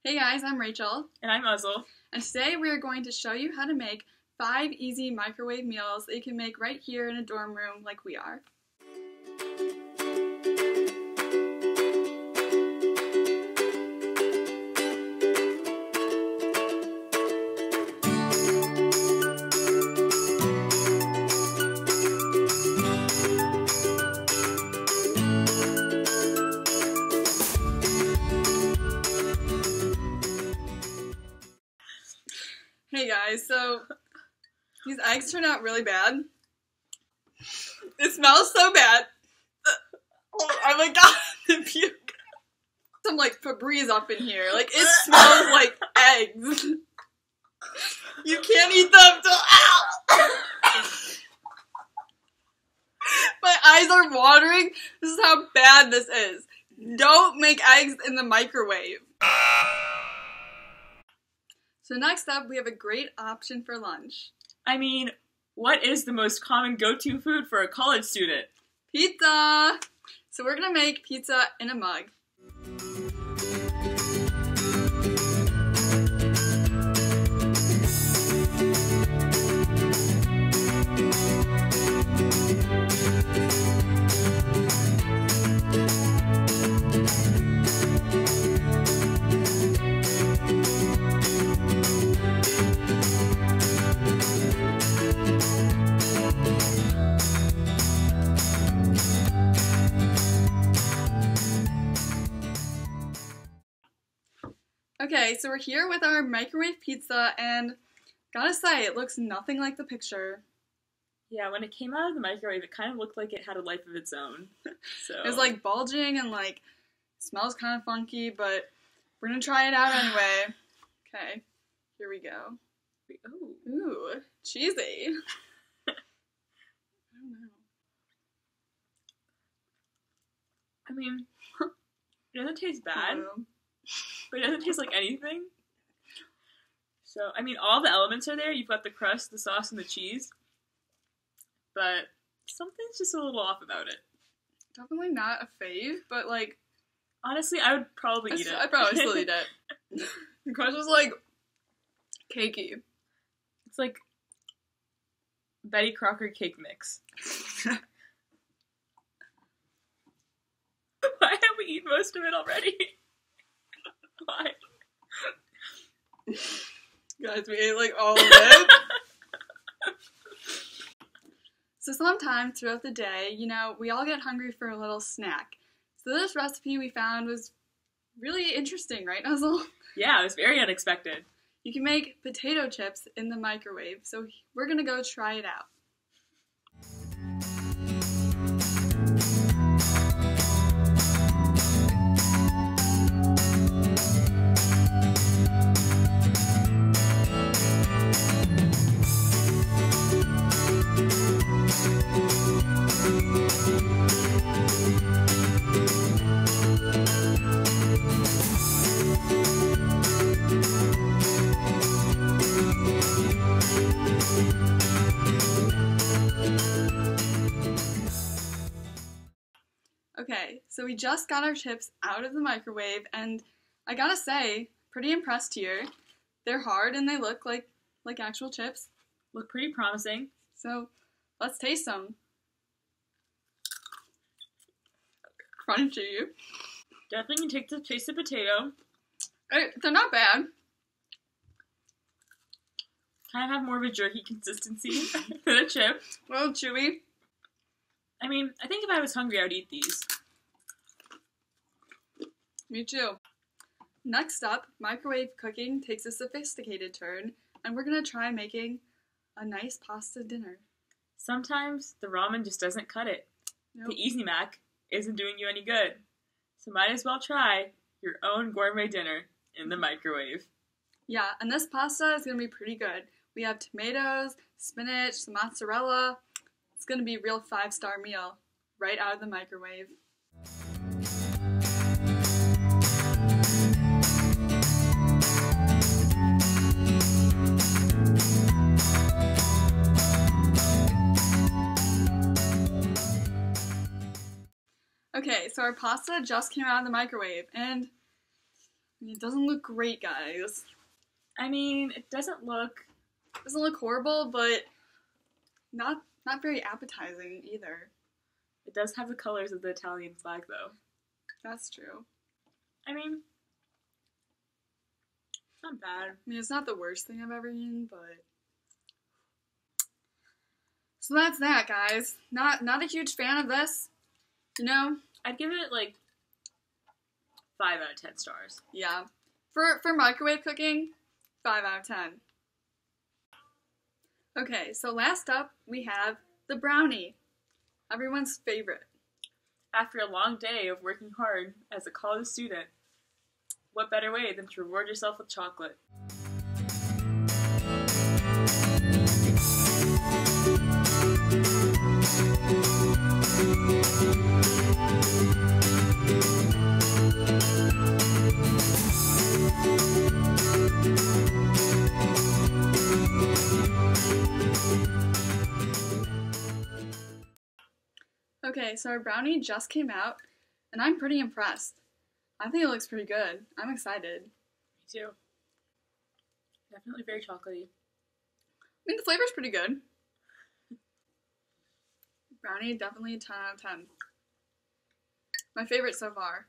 Hey guys, I'm Rachel. And I'm Muzzle. And today we are going to show you how to make 5 easy microwave meals that you can make right here in a dorm room like we are. Hey guys, so these eggs turned out really bad. It smells so bad. Oh my god, the puke. Some like Febreze up in here. Like it smells like eggs. You can't eat them till ow! My eyes are watering. This is how bad this is. Don't make eggs in the microwave. So next up, we have a great option for lunch. I mean, what is the most common go-to food for a college student? Pizza! So we're gonna make pizza in a mug. Okay, so we're here with our microwave pizza, and gotta say, it looks nothing like the picture. Yeah, when it came out of the microwave, it kind of looked like it had a life of its own. So It was like bulging and like smells kind of funky, but we're gonna try it out anyway. Okay, here we go. Ooh. Ooh, cheesy. I don't know. I mean, it doesn't taste bad, Ooh. but it doesn't taste like anything. So, I mean, all the elements are there. You've got the crust, the sauce, and the cheese. But something's just a little off about it. Definitely not a fave, but like... Honestly, I would probably eat it. I'd probably still eat it. The crust is like cakey. It's like Betty Crocker cake mix. Why have we eaten most of it already? Why? Guys, we ate like all of it. So sometimes throughout the day, you know, we all get hungry for a little snack. So this recipe we found was really interesting, right, Nuzzle? Yeah, it was very unexpected. You can make potato chips in the microwave, so we're gonna go try it out. Okay, so we just got our chips out of the microwave, and I gotta say, pretty impressed here. They're hard and they look like actual chips. Look pretty promising. So let's taste them. Crunchy. Definitely can take the taste of potato. They're not bad. Kind of have more of a jerky consistency than a chip. A little chewy. I mean, I think if I was hungry, I would eat these. Me too. Next up, microwave cooking takes a sophisticated turn, and we're gonna try making a nice pasta dinner. Sometimes the ramen just doesn't cut it. Nope. The Easy Mac isn't doing you any good. So might as well try your own gourmet dinner in the microwave. Yeah, and this pasta is gonna be pretty good. We have tomatoes, spinach, some mozzarella. It's gonna be a real 5-star meal right out of the microwave. Okay, so our pasta just came out of the microwave, and mean, it doesn't look great, guys. I mean, it doesn't look horrible, but not very appetizing either. It does have the colors of the Italian flag, though. That's true. I mean, it's not bad. I mean, it's not the worst thing I've ever eaten, but... So that's that, guys. Not a huge fan of this. You know? I'd give it, like, 5 out of 10 stars. Yeah. For microwave cooking, 5 out of 10. Okay, so last up, we have the brownie. Everyone's favorite. After a long day of working hard as a college student, what better way than to reward yourself with chocolate? Okay, so our brownie just came out, and I'm pretty impressed. I think it looks pretty good. I'm excited. Me too. Definitely very chocolatey. I mean, the flavor's pretty good. Brownie, definitely a 10 out of 10. My favorite so far.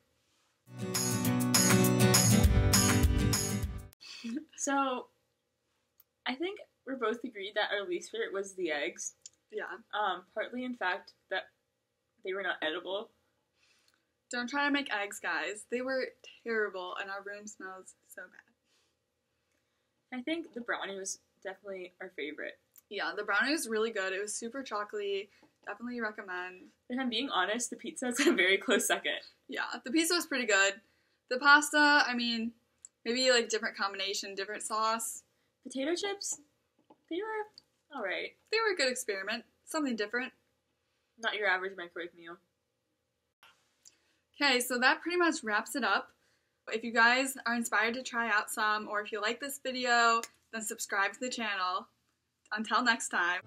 So, I think we're both agreed that our least favorite was the eggs. Yeah. Partly in fact that they were not edible. Don't try to make eggs, guys. They were terrible, and our room smells so bad. I think the brownie was definitely our favorite. Yeah, the brownie was really good. It was super chocolatey. Definitely recommend. If I'm being honest, the pizza is a very close second. Yeah, the pizza was pretty good. The pasta, I mean, maybe like different combination, different sauce. Potato chips, they were alright. They were a good experiment. Something different. Not your average microwave meal. Okay, so that pretty much wraps it up. If you guys are inspired to try out some, or if you like this video, then subscribe to the channel. Until next time.